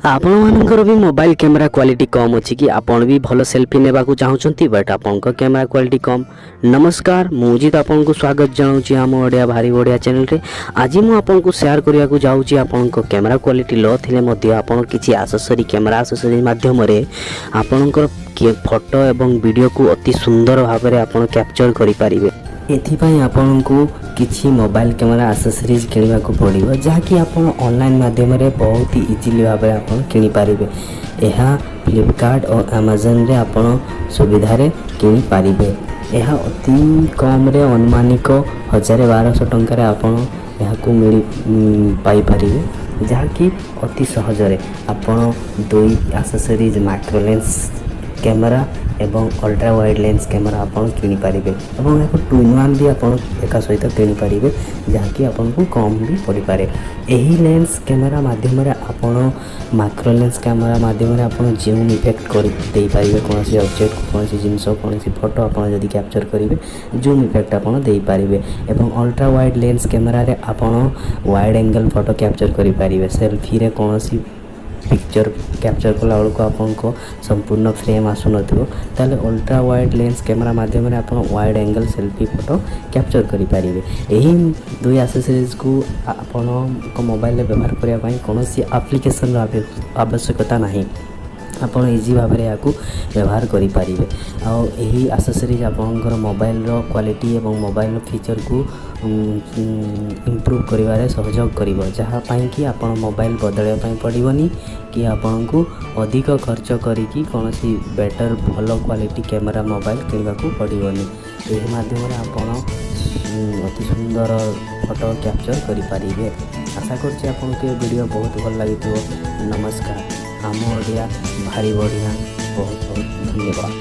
ଆପଣମାନଙ୍କର ବି mobile camera quality କମ୍ ଅଛି କି ଆପଣ ବି ଭଲ ସେଲ୍ଫି ନେବାକୁ ଚାହୁଁଛନ୍ତି ବଟ୍ ଆପଣଙ୍କ କ୍ୟାମେରା କ୍ୱାଲିଟି କମ୍। ନମସ୍କାର, ମୁଁ ଜିତ ଆପଣଙ୍କୁ ସ୍ୱାଗତ ଜଣାଉଛି ଆମ ଓଡ଼ିଆ ଭାରି ବଢ଼ିଆ ଚ୍ୟାନେଲରେ। ଆଜି ମୁଁ ଆପଣଙ୍କୁ ସେୟାର କରିବାକୁ ଯାଉଛି ଆପଣଙ୍କ କ୍ୟାମେରା କ୍ୱାଲିଟି ଲୋ ଥିଲେ ମଧ୍ୟ ଆପଣ କିଛି ଆସେସରି କ୍ୟାମେରା ଆସେସରି ମାଧ୍ୟମରେ ଆପଣଙ୍କର ଫଟୋ ଏବଂ ଭିଡ଼ିଓକୁ ଅତି ସୁନ୍ଦର ଭାବରେ ଆପଣ କ୍ୟାପଚର କରିପାରିବେ। ଏଥିପାଇଁ ଆପଣଙ୍କୁ କିଛି ମୋବାଇଲ କ୍ୟାମେରା ଆସେସରିଜ୍ କିଣିବାକୁ ପଡ଼ିବ, ଯାହାକି ଆପଣ ଅନଲାଇନ୍ ମାଧ୍ୟମରେ ବହୁତ ଇଜିଲି ଭାବରେ ଆପଣ କିଣିପାରିବେ। ଏହା ଫ୍ଲିପକାର୍ଟ ଓ ଆମାଜନରେ ଆପଣ ସୁବିଧାରେ କିଣିପାରିବେ। ଏହା ଅତି କମ୍ରେ ଅନୁମାନିକ 1000-1200 ଟଙ୍କାରେ ଆପଣ ଏହାକୁ ପାଇପାରିବେ, ଯାହାକି ଅତି ସହଜରେ ଆପଣ ଦୁଇ ଆସେସରିଜ୍ ମାଇକ୍ରୋଲେନ୍ସ କ୍ୟାମେରା ଏବଂ ଅଲ୍ଟ୍ରା ୱାଇଡ୍ ଲେନ୍ସ କ୍ୟାମେରା ଆପଣ କିଣିପାରିବେ ଏବଂ ଏହାକୁ 2-in-1 ବି ଆପଣ ଏକା ସହିତ କିଣିପାରିବେ, ଯାହାକି ଆପଣଙ୍କୁ କମ୍ ବି ପଡ଼ିପାରେ। ଏହି ଲେନ୍ସ କ୍ୟାମେରା ମାଧ୍ୟମରେ ଆପଣ ମାଇକ୍ରୋଲେନ୍ସ କ୍ୟାମେରା ମାଧ୍ୟମରେ ଆପଣ ଜୁମ୍ ଇଫେକ୍ଟ କରି ଦେଇପାରିବେ। କୌଣସି ଅବଜେକ୍ଟ, କୌଣସି ଜିନିଷ, କୌଣସି ଫଟୋ ଆପଣ ଯଦି କ୍ୟାପଚର କରିବେ ଜୁମ୍ ଇଫେକ୍ଟ ଆପଣ ଦେଇପାରିବେ ଏବଂ ଅଲ୍ଟ୍ରା ୱାଇଡ୍ ଲେନ୍ସ କ୍ୟାମେରାରେ ଆପଣ ୱାଇଡ୍ ଆଙ୍ଗେଲ୍ ଫଟୋ କ୍ୟାପଚର କରିପାରିବେ। ସେଲ୍ଫିରେ କୌଣସି ପିକ୍ଚର କ୍ୟାପଚର କଲା ବେଳକୁ ଆପଣଙ୍କ ସମ୍ପୂର୍ଣ୍ଣ ଫ୍ରେମ୍ ଆସୁନଥିବ, ତାହେଲେ ଅଲ୍ଟ୍ରା ୱାଇଡ୍ ଲେନ୍ସ କ୍ୟାମେରା ମାଧ୍ୟମରେ ଆପଣ wide angle selfie photo capture କରିପାରିବେ। ଏହି ଦୁଇ ଆସେସରିଜ୍କୁ ଆପଣଙ୍କ ମୋବାଇଲରେ ବ୍ୟବହାର କରିବା ପାଇଁ କୌଣସି ଆପ୍ଲିକେସନର ଆବଶ୍ୟକତା ନାହିଁ। ଆପଣ ଇଜି ଭାବରେ ଏହାକୁ ବ୍ୟବହାର କରିପାରିବେ। ଆଉ ଏହି ଆସେସରିଜ୍ ଆପଣଙ୍କର ମୋବାଇଲର କ୍ୱାଲିଟି ଏବଂ ମୋବାଇଲର ଫିଚରକୁ ଇମ୍ପ୍ରୁଭ୍ କରିବାରେ ସହଯୋଗ କରିବ, ଯାହା ପାଇଁକି ଆପଣ ମୋବାଇଲ ବଦଳାଇବା ପାଇଁ ପଡ଼ିବନି କି ଆପଣଙ୍କୁ ଅଧିକ ଖର୍ଚ୍ଚ କରିକି କୌଣସି ବେଟର୍ ଭଲ କ୍ୱାଲିଟି କ୍ୟାମେରା ମୋବାଇଲ କିଣିବାକୁ ପଡ଼ିବନି। ଏହି ମାଧ୍ୟମରେ ଆପଣ ଅତି ସୁନ୍ଦର ଫଟୋ କ୍ୟାପଚର କରିପାରିବେ। ଆଶା କରୁଛି ଆପଣଙ୍କୁ ଏ ଭିଡ଼ିଓ ବହୁତ ଭଲ ଲାଗିଥିବ। ନମସ୍କାର, ଆମ ଓଡ଼ିଆ ଭାରି ବଢ଼ିଆ। ବହୁତ ବହୁତ ଧନ୍ୟବାଦ।